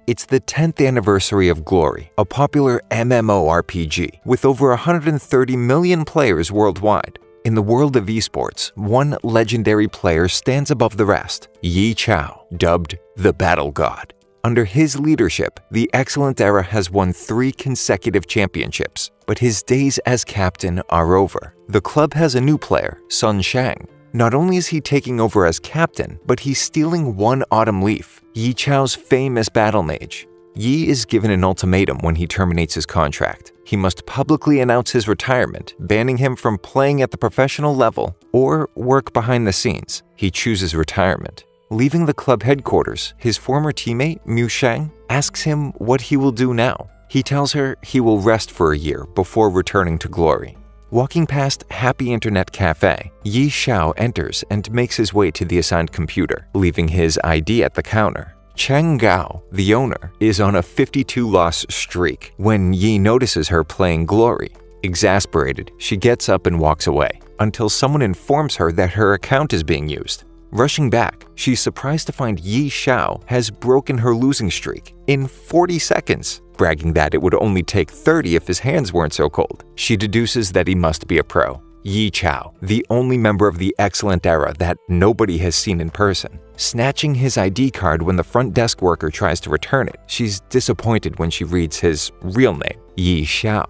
It's the 10th anniversary of Glory, a popular MMORPG with over 130 million players worldwide. In the world of esports, one legendary player stands above the rest, Yi Chao, dubbed the Battle God. Under his leadership, the Excellent Era has won 3 consecutive championships, but his days as captain are over. The club has a new player, Sun Shang. Not only is he taking over as captain, but he's stealing one autumn leaf, Yi Chao's famous battle mage. Yi is given an ultimatum when he terminates his contract. He must publicly announce his retirement, banning him from playing at the professional level or work behind the scenes. He chooses retirement. Leaving the club headquarters, his former teammate, Mu Sheng, asks him what he will do now. He tells her he will rest for a year before returning to Glory. Walking past Happy Internet Cafe, Yi Xiao enters and makes his way to the assigned computer, leaving his ID at the counter. Cheng Gao, the owner, is on a 52-loss streak when Yi notices her playing Glory. Exasperated, she gets up and walks away, until someone informs her that her account is being used. Rushing back, she's surprised to find Yi Xiao has broken her losing streak in 40 seconds, bragging that it would only take 30 if his hands weren't so cold. She deduces that he must be a pro. Yi Chao, the only member of the Excellent Era that nobody has seen in person. Snatching his ID card when the front desk worker tries to return it, she's disappointed when she reads his real name, Yi Xiao.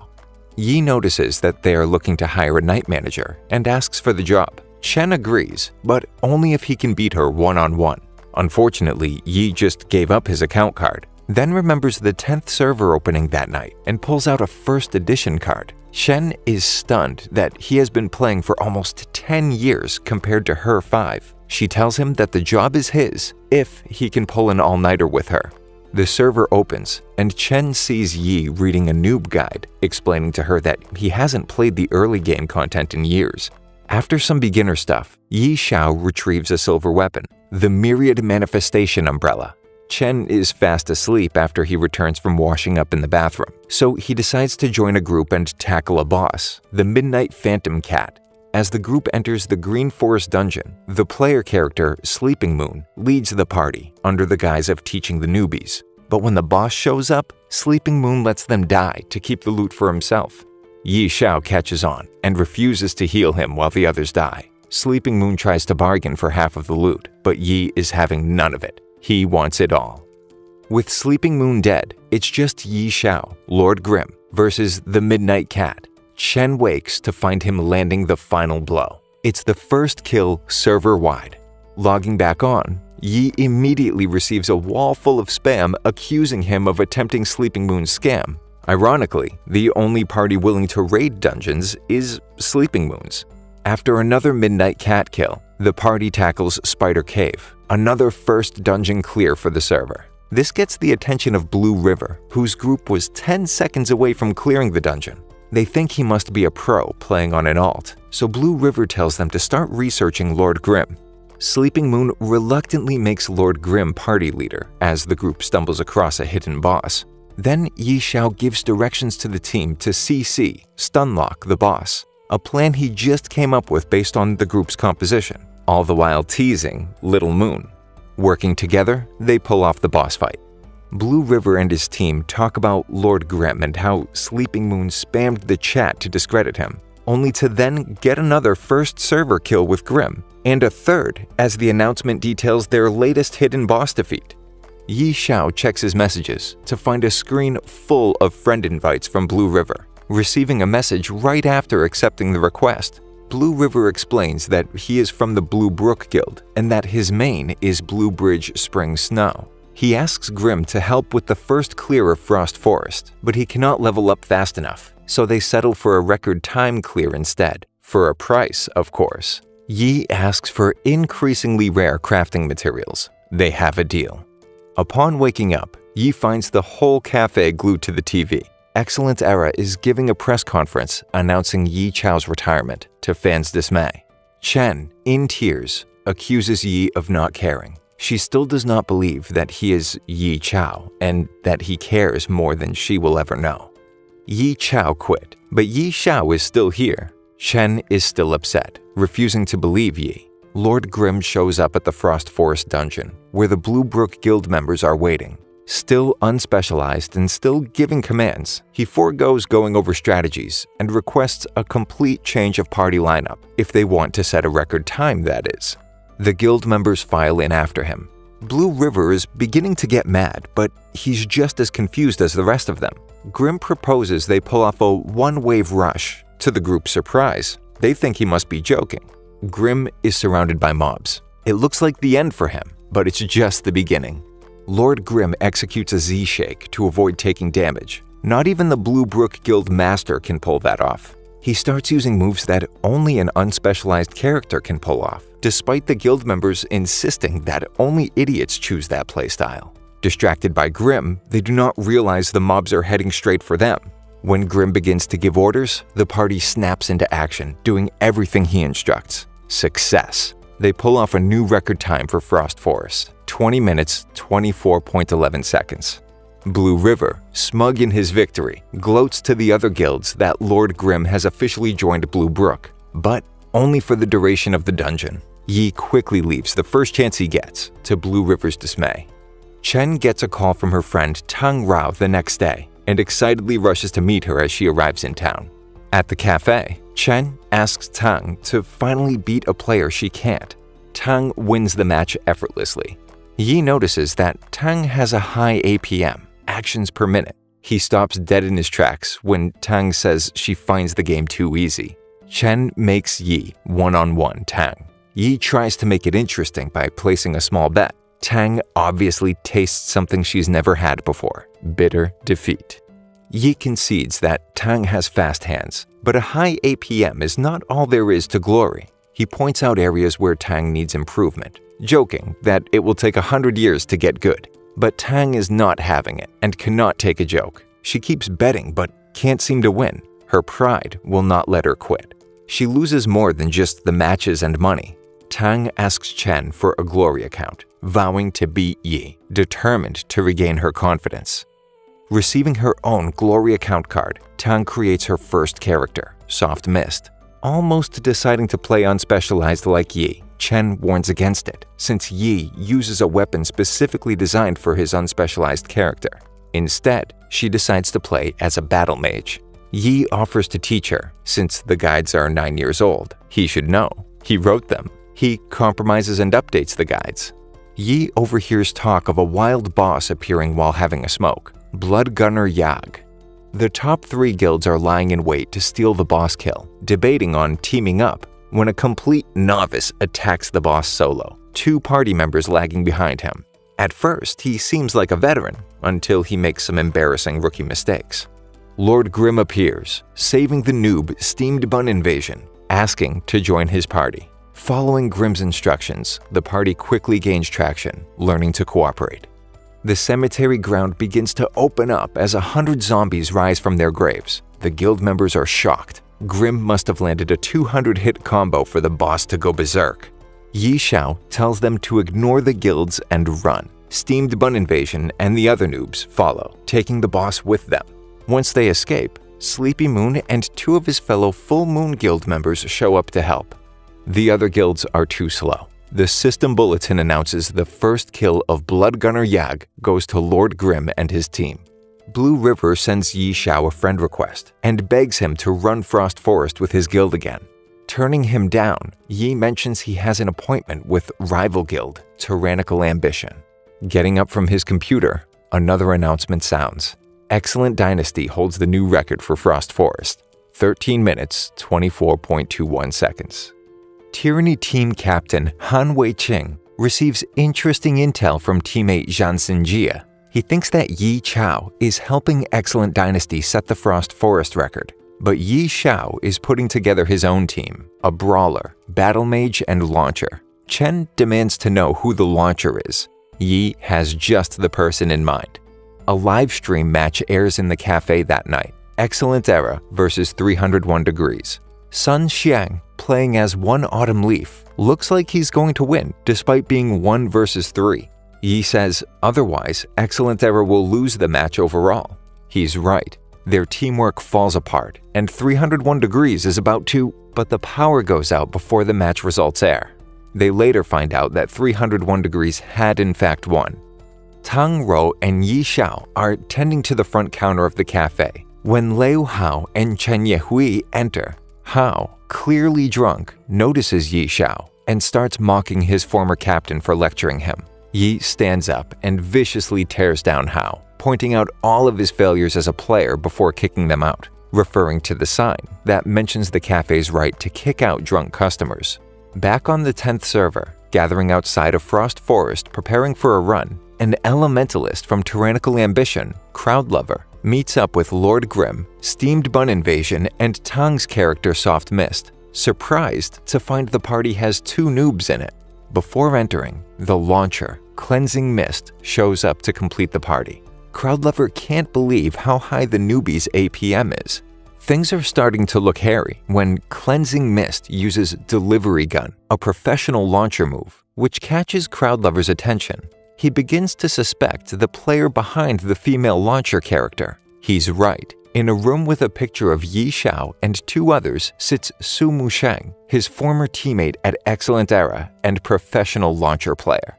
Yi notices that they are looking to hire a night manager and asks for the job. Chen agrees, but only if he can beat her one-on-one. Unfortunately, Yi just gave up his account card, then remembers the 10th server opening that night and pulls out a first edition card. Shen is stunned that he has been playing for almost 10 years compared to her 5. She tells him that the job is his if he can pull an all-nighter with her. The server opens, and Chen sees Yi reading a noob guide, explaining to her that he hasn't played the early game content in years. After some beginner stuff, Yi Xiao retrieves a silver weapon, the Myriad Manifestation Umbrella. Chen is fast asleep after he returns from washing up in the bathroom, so he decides to join a group and tackle a boss, the Midnight Phantom Cat. As the group enters the Green Forest dungeon, the player character, Sleeping Moon, leads the party under the guise of teaching the newbies. But when the boss shows up, Sleeping Moon lets them die to keep the loot for himself. Yi Xiao catches on and refuses to heal him while the others die. Sleeping Moon tries to bargain for half of the loot, but Yi is having none of it. He wants it all. With Sleeping Moon dead, it's just Yi Xiao, Lord Grimm, versus the Midnight Cat. Chen wakes to find him landing the final blow. It's the first kill server-wide. Logging back on, Yi immediately receives a wall full of spam accusing him of attempting Sleeping Moon's scam. Ironically, the only party willing to raid dungeons is Sleeping Moon's. After another Midnight Cat kill, the party tackles Spider Cave, another first dungeon clear for the server. This gets the attention of Blue River, whose group was 10 seconds away from clearing the dungeon. They think he must be a pro playing on an alt, so Blue River tells them to start researching Lord Grimm. Sleeping Moon reluctantly makes Lord Grimm party leader as the group stumbles across a hidden boss. Then Yi Xiao gives directions to the team to CC, Stunlock the boss, a plan he just came up with based on the group's composition, all the while teasing Little Moon. Working together, they pull off the boss fight. Blue River and his team talk about Lord Grimm and how Sleeping Moon spammed the chat to discredit him, only to then get another first server kill with Grimm, and a third as the announcement details their latest hidden boss defeat. Yi Xiao checks his messages to find a screen full of friend invites from Blue River, receiving a message right after accepting the request. Blue River explains that he is from the Blue Brook Guild and that his main is Blue Bridge Spring Snow. He asks Grimm to help with the first clear of Frost Forest, but he cannot level up fast enough, so they settle for a record time clear instead, for a price, of course. Yi asks for increasingly rare crafting materials. They have a deal. Upon waking up, Yi finds the whole cafe glued to the TV. Excellent Era is giving a press conference announcing Yi Chao's retirement, to fans' dismay. Chen, in tears, accuses Yi of not caring. She still does not believe that he is Yi Chao and that he cares more than she will ever know. Yi Chao quit, but Yi Xiao is still here. Chen is still upset, refusing to believe Yi. Lord Grimm shows up at the Frost Forest dungeon, where the Blue Brook Guild members are waiting. Still unspecialized and still giving commands, he forgoes going over strategies and requests a complete change of party lineup if they want to set a record time, that is. The guild members file in after him. Blue River is beginning to get mad, but he's just as confused as the rest of them. Grim proposes they pull off a one-wave rush. To the group's surprise, they think he must be joking. Grim is surrounded by mobs. It looks like the end for him, but it's just the beginning. Lord Grim executes a Z-shake to avoid taking damage. Not even the Blue Brook Guild Master can pull that off. He starts using moves that only an unspecialized character can pull off, despite the guild members insisting that only idiots choose that playstyle. Distracted by Grim, they do not realize the mobs are heading straight for them. When Grim begins to give orders, the party snaps into action, doing everything he instructs. Success! They pull off a new record time for Frost Forest, 20 minutes, 24.11 seconds. Blue River, smug in his victory, gloats to the other guilds that Lord Grim has officially joined Blue Brook, but only for the duration of the dungeon. Yi quickly leaves the first chance he gets, to Blue River's dismay. Chen gets a call from her friend Tang Rao the next day and excitedly rushes to meet her as she arrives in town. At the cafe, Chen asks Tang to finally beat a player she can't. Tang wins the match effortlessly. Yi notices that Tang has a high APM, actions per minute. He stops dead in his tracks when Tang says she finds the game too easy. Chen makes Yi one-on-one Tang. Yi tries to make it interesting by placing a small bet. Tang obviously tastes something she's never had before, bitter defeat. Yi concedes that Tang has fast hands, but a high APM is not all there is to glory. He points out areas where Tang needs improvement, joking that it will take 100 years to get good. But Tang is not having it and cannot take a joke. She keeps betting but can't seem to win. Her pride will not let her quit. She loses more than just the matches and money. Tang asks Chen for a glory account, vowing to beat Yi, determined to regain her confidence. Receiving her own glory account card, Tang creates her first character, Soft Mist. Almost deciding to play unspecialized like Yi, Chen warns against it, since Yi uses a weapon specifically designed for his unspecialized character. Instead, she decides to play as a battle mage. Yi offers to teach her, since the guides are 9 years old. He should know. He wrote them. He compromises and updates the guides. Yi overhears talk of a wild boss appearing while having a smoke, Blood Gunner Yag. The top 3 guilds are lying in wait to steal the boss kill, debating on teaming up, when a complete novice attacks the boss solo, 2 party members lagging behind him. At first, he seems like a veteran, until he makes some embarrassing rookie mistakes. Lord Grim appears, saving the noob Steamed Bun Invasion, asking to join his party. Following Grim's instructions, the party quickly gains traction, learning to cooperate. The cemetery ground begins to open up as 100 zombies rise from their graves. The guild members are shocked. Grim must have landed a 200-hit combo for the boss to go berserk. Yi Xiao tells them to ignore the guilds and run. Steamed Bun Invasion and the other noobs follow, taking the boss with them. Once they escape, Sleepy Moon and 2 of his fellow Full Moon Guild members show up to help. The other guilds are too slow. The system bulletin announces the first kill of Blood Gunner Yag goes to Lord Grim and his team. Blue River sends Yi Xiao a friend request and begs him to run Frost Forest with his guild again. Turning him down, Yi mentions he has an appointment with rival guild, Tyrannical Ambition. Getting up from his computer, another announcement sounds. Excellent Dynasty holds the new record for Frost Forest, 13 minutes, 24.21 seconds. Tyranny Team Captain Han Wei-Ching receives interesting intel from teammate Zhan Xinjia. He thinks that Yi Chao is helping Excellent Dynasty set the Frost Forest record, but Yi Xiao is putting together his own team, a brawler, battle mage, and launcher. Chen demands to know who the launcher is. Yi has just the person in mind. A live stream match airs in the cafe that night. Excellent Era versus 301 Degrees. Sun Xiang, playing as One Autumn Leaf, looks like he's going to win despite being 1 versus 3. Yi says otherwise, Excellent Era will lose the match overall. He's right. Their teamwork falls apart, and 301 Degrees is about to, but the power goes out before the match results air. They later find out that 301 Degrees had in fact won. Tang Rou and Yi Xiao are tending to the front counter of the cafe when Liu Hao and Chen Yehui enter. Hao, clearly drunk, notices Yi Xiao and starts mocking his former captain for lecturing him. Yi stands up and viciously tears down Hao, pointing out all of his failures as a player before kicking them out, referring to the sign that mentions the cafe's right to kick out drunk customers. Back on the 10th server, gathering outside of Frost Forest preparing for a run, an elementalist from Tyrannical Ambition, Crowdlover, meets up with Lord Grimm, Steamed Bun Invasion, and Tang's character Soft Mist, surprised to find the party has 2 noobs in it. Before entering, the launcher, Cleansing Mist, shows up to complete the party. Crowdlover can't believe how high the newbie's APM is. Things are starting to look hairy when Cleansing Mist uses Delivery Gun, a professional launcher move, which catches Crowdlover's attention. He begins to suspect the player behind the female launcher character. He's right. In a room with a picture of Yi Xiao and 2 others sits Su Musheng, his former teammate at Excellent Era and professional launcher player.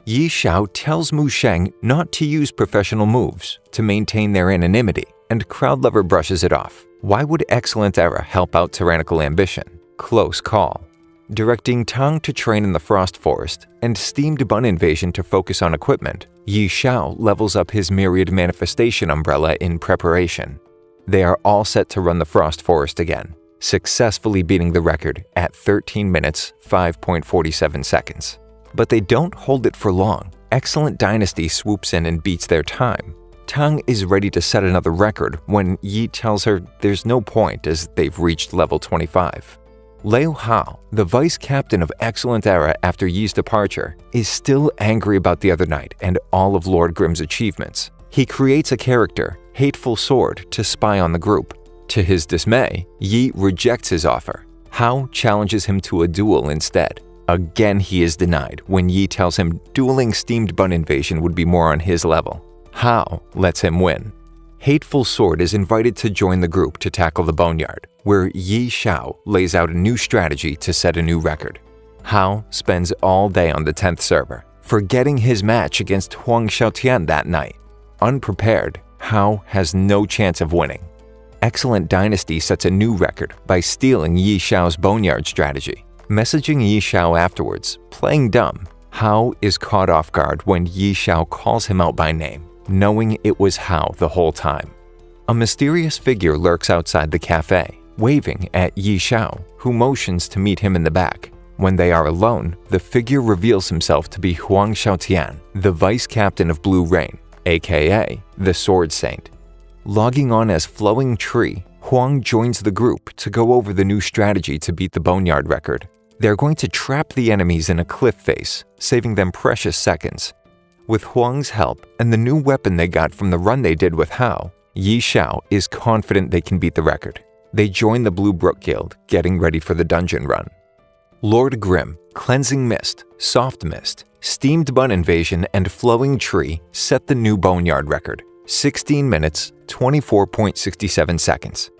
Yi Xiao tells Musheng not to use professional moves to maintain their anonymity, and Crowdlover brushes it off. Why would Excellent Era help out Tyrannical Ambition? Close call. Directing Tang to train in the Frost Forest and Steamed Bun Invasion to focus on equipment, Yi Xiao levels up his Myriad Manifestation umbrella in preparation. They are all set to run the Frost Forest again, successfully beating the record at 13 minutes, 5.47 seconds. But they don't hold it for long. Excellent Dynasty swoops in and beats their time. Tang is ready to set another record when Yi tells her there's no point as they've reached level 25. Liu Hao, the vice captain of Excellent Era after Yi's departure, is still angry about the other night and all of Lord Grimm's achievements. He creates a character, Hateful Sword, to spy on the group. To his dismay, Yi rejects his offer. Hao challenges him to a duel instead. Again, he is denied when Yi tells him dueling Steamed Bun Invasion would be more on his level. Hao lets him win. Hateful Sword is invited to join the group to tackle the Boneyard, where Yi Xiao lays out a new strategy to set a new record. Hao spends all day on the 10th server, forgetting his match against Huang Xiaotian that night. Unprepared, Hao has no chance of winning. Excellent Dynasty sets a new record by stealing Yi Xiao's Boneyard strategy. Messaging Yi Xiao afterwards, playing dumb, Hao is caught off guard when Yi Xiao calls him out by name, knowing it was Hao the whole time. A mysterious figure lurks outside the cafe, waving at Yi Xiao, who motions to meet him in the back. When they are alone, the figure reveals himself to be Huang Xiaotian, the vice captain of Blue Rain, aka the Sword Saint. Logging on as Flowing Tree, Huang joins the group to go over the new strategy to beat the Boneyard record. They're going to trap the enemies in a cliff face, saving them precious seconds. With Huang's help and the new weapon they got from the run they did with Hao, Yi Xiao is confident they can beat the record. They join the Blue Brook Guild, getting ready for the dungeon run. Lord Grimm, Cleansing Mist, Soft Mist, Steamed Bun Invasion, and Flowing Tree set the new Boneyard record, 16 minutes, 24.67 seconds.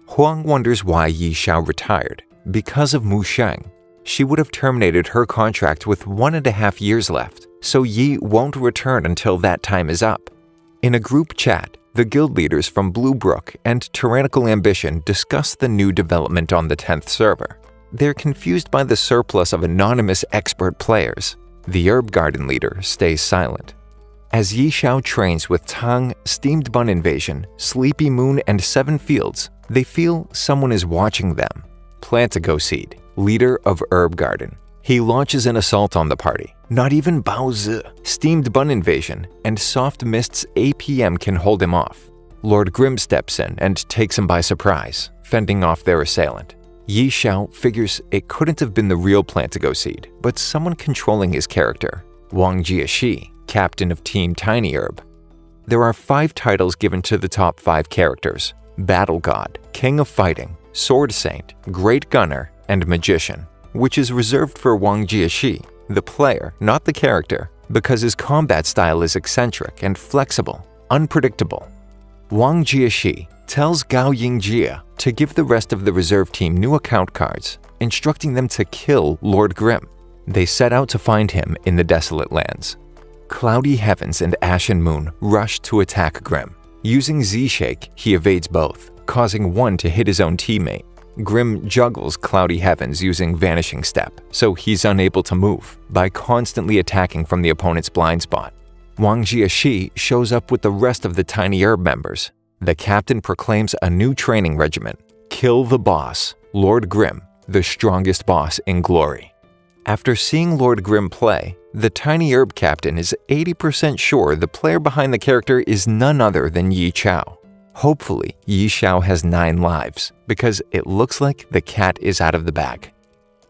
Huang wonders why Yi Xiao retired. Because of Musheng. She would have terminated her contract with 1.5 years left, so Yi won't return until that time is up. In a group chat, the guild leaders from Blue Brook and Tyrannical Ambition discuss the new development on the 10th server. They're confused by the surplus of anonymous expert players. The Herb Garden leader stays silent. As Yi Xiao trains with Tang, Steamed Bun Invasion, Sleepy Moon, and 7 Fields, they feel someone is watching them. Plantigo Seed, leader of Herb Garden. He launches an assault on the party. Not even Baozi, Steamed Bun Invasion, and Soft Mist's APM can hold him off. Lord Grimm steps in and takes him by surprise, fending off their assailant. Yi Xiao figures it couldn't have been the real Plantigo Seed, but someone controlling his character, Wang Jiaxi, captain of Team Tiny Herb. There are 5 titles given to the top 5 characters: Battle God, King of Fighting, Sword Saint, Great Gunner, and Magician, which is reserved for Wang Jiaxi, the player, not the character, because his combat style is eccentric and flexible, unpredictable. Wang Jiaxi tells Gao Yingjia to give the rest of the reserve team new account cards, instructing them to kill Lord Grimm. They set out to find him in the Desolate Lands. Cloudy heavens and ashen moon rush to attack Grim. Using Z-Shake, he evades both, causing one to hit his own teammate. Grim juggles cloudy heavens using Vanishing Step, so he's unable to move, by constantly attacking from the opponent's blind spot. Wang Jiaxi shows up with the rest of the Tiny Herb members. The captain proclaims a new training regimen: Kill the boss, Lord Grim, the strongest boss in Glory. After seeing Lord Grim play, the Tiny Herb captain is 80% sure the player behind the character is none other than Yi Chao. Hopefully, Yi Chao has 9 lives, because it looks like the cat is out of the bag.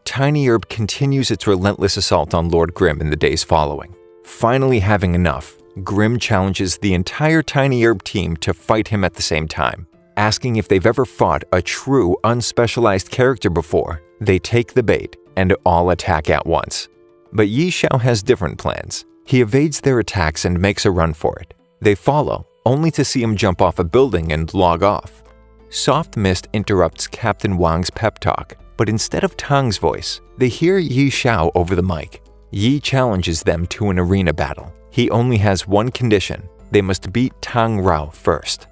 Tiny Herb continues its relentless assault on Lord Grim in the days following. Finally having enough, Grim challenges the entire Tiny Herb team to fight him at the same time. Asking if they've ever fought a true, unspecialized character before, they take the bait and all attack at once. But Yi Chao has different plans. He evades their attacks and makes a run for it. They follow, only to see him jump off a building and log off. Soft mist interrupts Captain Wang's pep talk, but instead of Tang's voice, they hear Yi Chao over the mic. Yi challenges them to an arena battle. He only has one condition: they must beat Tang Rao first.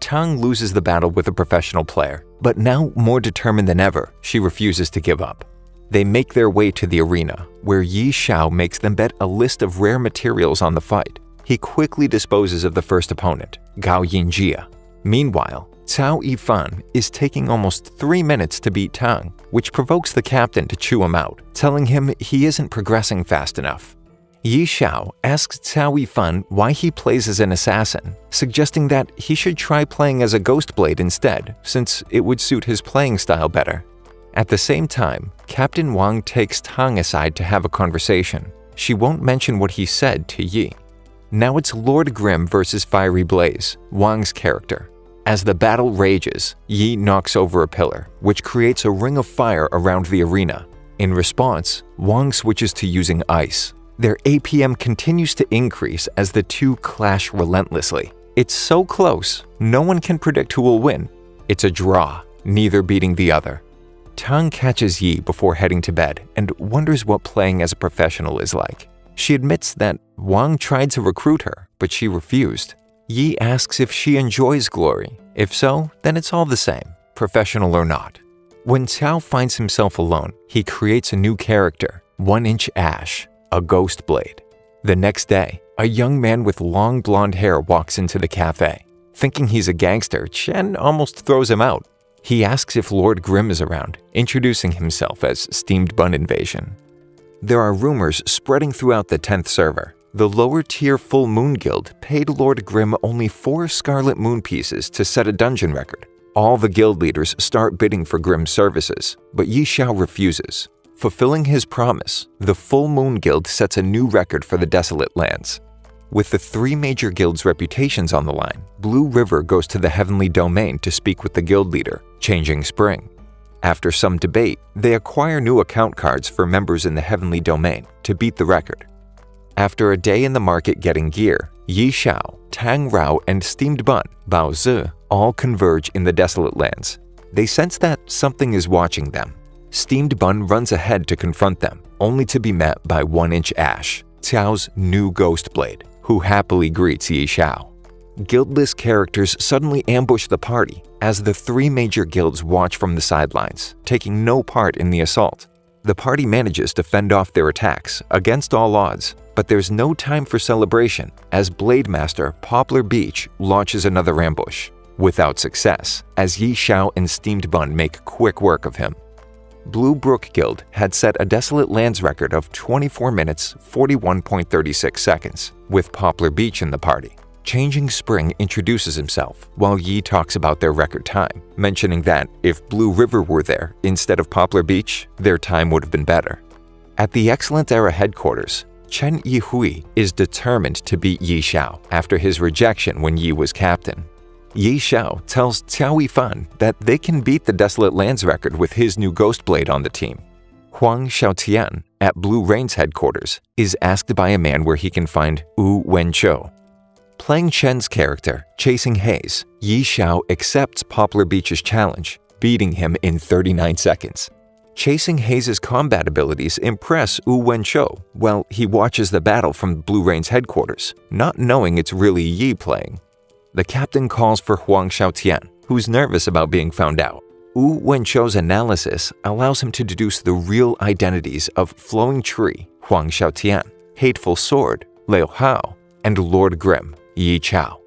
Tang loses the battle with a professional player, but now more determined than ever, she refuses to give up. They make their way to the arena, where Yi Chao makes them bet a list of rare materials on the fight. He quickly disposes of the first opponent, Gao Yinjia. Meanwhile, Cao Yifan is taking almost 3 minutes to beat Tang, which provokes the captain to chew him out, telling him he isn't progressing fast enough. Yi Chao asks Cao Yifan why he plays as an assassin, suggesting that he should try playing as a ghost blade instead, since it would suit his playing style better. At the same time, Captain Wang takes Tang aside to have a conversation. She won't mention what he said to Yi. Now it's Lord Grim versus Fiery Blaze, Wang's character. As the battle rages, Yi knocks over a pillar, which creates a ring of fire around the arena. In response, Wang switches to using ice. Their APM continues to increase as the two clash relentlessly. It's so close, no one can predict who will win. It's a draw, neither beating the other. Tang catches Yi before heading to bed and wonders what playing as a professional is like. She admits that Wang tried to recruit her, but she refused. Yi asks if she enjoys Glory. If so, then it's all the same, professional or not. When Cao finds himself alone, he creates a new character, 1-Inch Ash, a ghost blade. The next day, a young man with long blonde hair walks into the cafe. Thinking he's a gangster, Chen almost throws him out. He asks if Lord Grim is around, introducing himself as Steamed Bun Invasion. There are rumors spreading throughout the 10th server. The lower-tier Full Moon Guild paid Lord Grim only 4 Scarlet Moon pieces to set a dungeon record. All the guild leaders start bidding for Grim's services, but Yi Chao refuses. Fulfilling his promise, the Full Moon Guild sets a new record for the Desolate Lands. With the 3 major guilds' reputations on the line, Blue River goes to the Heavenly Domain to speak with the guild leader, Changing Spring. After some debate, they acquire new account cards for members in the Heavenly Domain to beat the record. After a day in the market getting gear, Yi Chao, Tang Rao, and Steamed Bun, Bao Zi, all converge in the Desolate Lands. They sense that something is watching them. Steamed Bun runs ahead to confront them, only to be met by 1-Inch Ash, Cao's new ghost blade, who happily greets Yi Chao. Guildless characters suddenly ambush the party as the 3 major guilds watch from the sidelines, taking no part in the assault. The party manages to fend off their attacks against all odds, but there's no time for celebration as Blade Master Poplar Beach launches another ambush, without success, as Yi Chao and Steamed Bun make quick work of him. Blue Brook Guild had set a Desolate Lands record of 24 minutes 41.36 seconds, with Poplar Beach in the party. Changing Spring introduces himself, while Yi talks about their record time, mentioning that if Blue River were there instead of Poplar Beach, their time would have been better. At the Excellent Era headquarters, Chen Yihui is determined to beat Yi Chao after his rejection when Yi was captain. Yi Chao tells Cao Yifan that they can beat the Desolate Lands record with his new ghost blade on the team. Huang Xiaotian, at Blue Rain's headquarters, is asked by a man where he can find Wu Wenqiu. Playing Chen's character, Chasing Haze, Yi Chao accepts Poplar Beach's challenge, beating him in 39 seconds. Chasing Hayes' combat abilities impress Wu Wenshou while he watches the battle from Blue Rain's headquarters, not knowing it's really Yi playing. The captain calls for Huang Xiaotian, who's nervous about being found out. Wu Wenshou's analysis allows him to deduce the real identities of Flowing Tree, Huang Xiaotian, Hateful Sword, Liu Hao, and Lord Grimm, Yi Chao.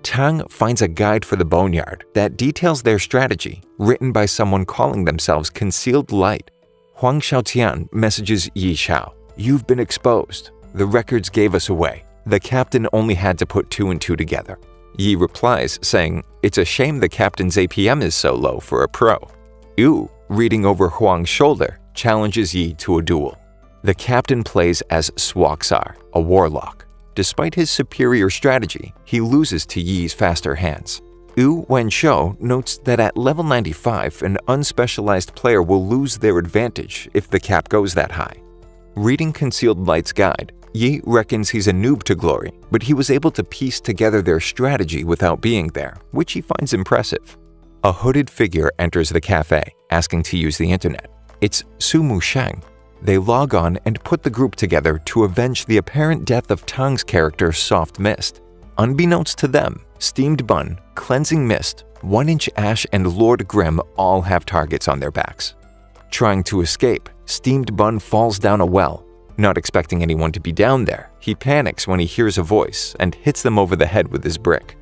Tang finds a guide for the Boneyard that details their strategy, written by someone calling themselves Concealed Light. Huang Xiaotian messages Yi Chao, "You've been exposed. The records gave us away. The captain only had to put 2 and 2 together." Yi replies, saying, "It's a shame the captain's APM is so low for a pro." Yu, reading over Huang's shoulder, challenges Yi to a duel. The captain plays as Swaksar, a warlock. Despite his superior strategy, he loses to Yi's faster hands. Wu Wenshou notes that at level 95, an unspecialized player will lose their advantage if the cap goes that high. Reading Concealed Light's guide, Yi reckons he's a noob to Glory, but he was able to piece together their strategy without being there, which he finds impressive. A hooded figure enters the cafe, asking to use the internet. It's Su Musheng. They log on and put the group together to avenge the apparent death of Tang's character Soft Mist. Unbeknownst to them, Steamed Bun, Cleansing Mist, 1-Inch Ash, and Lord Grimm all have targets on their backs. Trying to escape, Steamed Bun falls down a well. Not expecting anyone to be down there, he panics when he hears a voice and hits them over the head with his brick.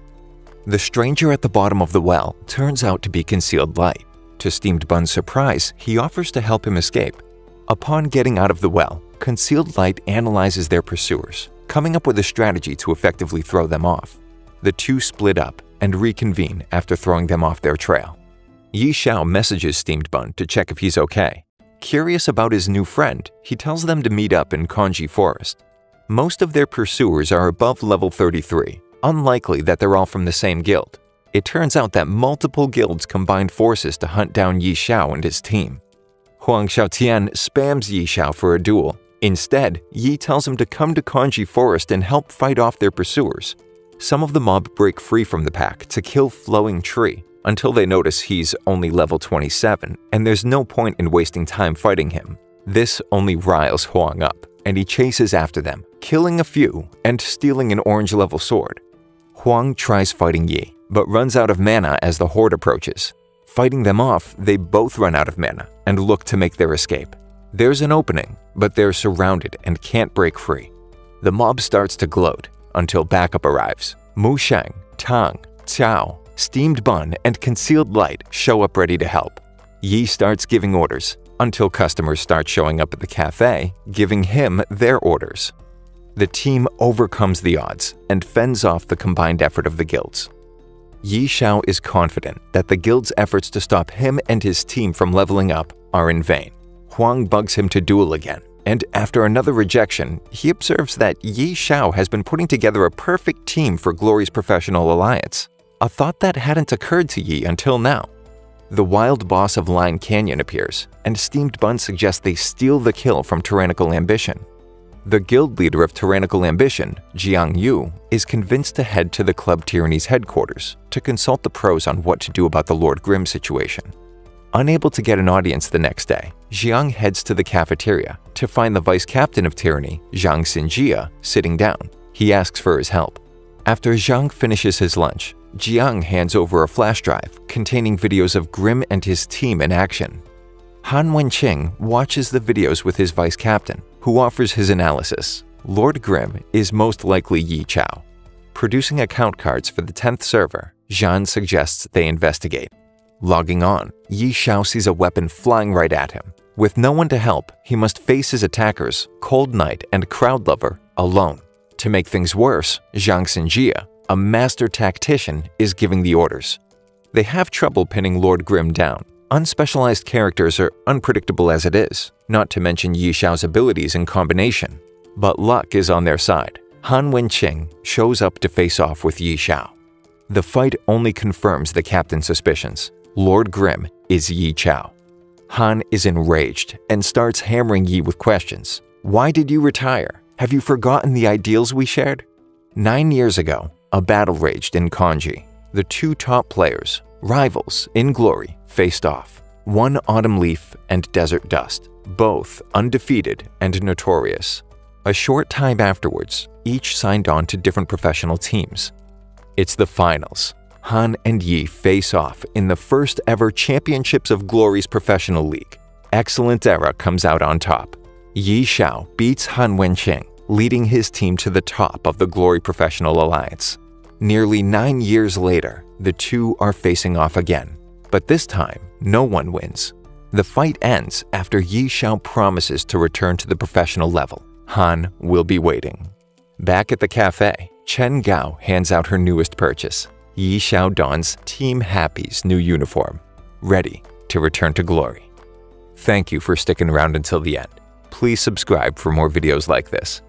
The stranger at the bottom of the well turns out to be Concealed Light. To Steamed Bun's surprise, he offers to help him escape. Upon getting out of the well, Concealed Light analyzes their pursuers, coming up with a strategy to effectively throw them off. The two split up and reconvene after throwing them off their trail. Yi Chao messages Steamed Bun to check if he's okay. Curious about his new friend, he tells them to meet up in Kanji Forest. Most of their pursuers are above level 33, unlikely that they're all from the same guild. It turns out that multiple guilds combined forces to hunt down Yi Chao and his team. Huang Xiaotian spams Yi Chao for a duel. Instead, Yi tells him to come to Kanji Forest and help fight off their pursuers. Some of the mob break free from the pack to kill Flowing Tree, until they notice he's only level 27, and there's no point in wasting time fighting him. This only riles Huang up, and he chases after them, killing a few and stealing an orange-level sword. Huang tries fighting Yi, but runs out of mana as the horde approaches. Fighting them off, they both run out of mana and look to make their escape. There's an opening, but they're surrounded and can't break free. The mob starts to gloat until backup arrives. Mu Sheng, Tang, Cao, Steamed Bun, and Concealed Light show up ready to help. Yi starts giving orders until customers start showing up at the cafe, giving him their orders. The team overcomes the odds and fends off the combined effort of the guilds. Yi Chao is confident that the guild's efforts to stop him and his team from leveling up are in vain. Huang bugs him to duel again, and after another rejection, he observes that Yi Chao has been putting together a perfect team for Glory's professional alliance, a thought that hadn't occurred to Yi until now. The wild boss of Line Canyon appears, and Steamed Bun suggests they steal the kill from Tyrannical Ambition. The guild leader of Tyrannical Ambition, Jiang Yu, is convinced to head to the Club Tyranny's headquarters to consult the pros on what to do about the Lord Grimm situation. Unable to get an audience the next day, Jiang heads to the cafeteria to find the vice captain of Tyranny, Zhang Xinjia, sitting down. He asks for his help. After Zhang finishes his lunch, Jiang hands over a flash drive containing videos of Grimm and his team in action. Han Wenqing watches the videos with his vice captain, who offers his analysis. Lord Grimm is most likely Yi Chao. Producing account cards for the 10th server, Zhan suggests they investigate. Logging on, Yi Chao sees a weapon flying right at him. With no one to help, he must face his attackers, Cold Knight and Crowd Lover, alone. To make things worse, Zhang Xinjia, a master tactician, is giving the orders. They have trouble pinning Lord Grimm down. Unspecialized characters are unpredictable as it is, not to mention Yi Chao's abilities in combination. But luck is on their side. Han Wenqing shows up to face off with Yi Chao. The fight only confirms the captain's suspicions. Lord Grimm is Yi Chao. Han is enraged and starts hammering Yi with questions. Why did you retire? Have you forgotten the ideals we shared? 9 years ago, a battle raged in Kanji. The two top players, rivals in Glory, faced off. one Autumn Leaf and Desert Dust, both undefeated and notorious. A short time afterwards, each signed on to different professional teams. It's the finals. Han and Yi face off in the first ever Championships of Glory's professional league. Excellent Era comes out on top. Yi Xiao beats Han Wenqing, leading his team to the top of the Glory Professional Alliance. Nearly 9 years later, the two are facing off again. But this time, no one wins. The fight ends after Yi Xiao promises to return to the professional level. Han will be waiting. Back at the cafe, Chen Gao hands out her newest purchase. Yi Xiao dons Team Happy's new uniform, ready to return to glory. Thank you for sticking around until the end. Please subscribe for more videos like this.